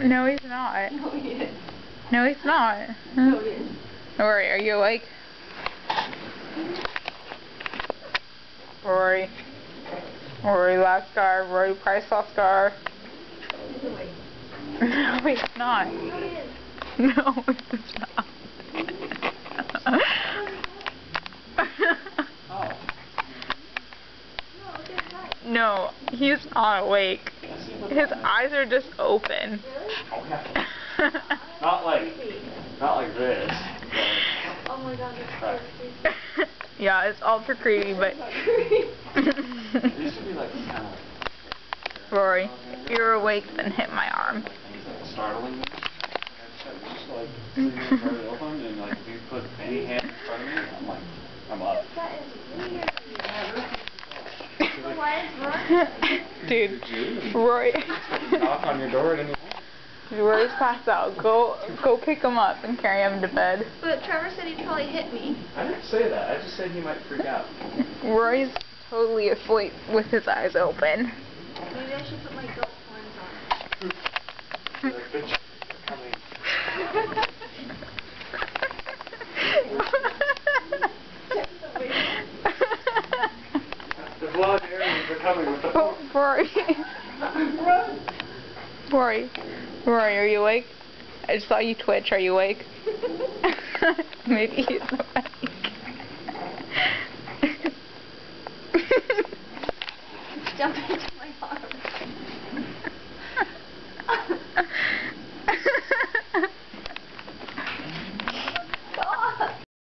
No, he's not. No, he is. No, he's not. No, he is. Rory, are you awake? Rory. Rory Lascar. Rory Price Lascar. He's awake. No, he's not. No, he is. No, he's not. No, he's not awake. His eyes are just open. Really? Not like this. Oh my god, that's so creepy. Yeah, it's ultra creepy, but It used to be like kind of Rory, if you're awake, then hit my arm. things like startling me. Just like seeing it very open and like if you put any hand in front of me, I'm like, I'm up. That is weird. Why is Dude, Rory. Knock on your door at any moment. Rory's passed out. Go pick him up and carry him to bed. But Trevor said he'd probably hit me. I didn't say that. I just said he might freak out. Rory's totally asleep with his eyes open. Maybe I should put my goat horns on. Like, bitch, you're coming. The blonde areas are coming with the Rory. Rory. Rory, are you awake? I just saw you twitch. Are you awake? Maybe he's awake.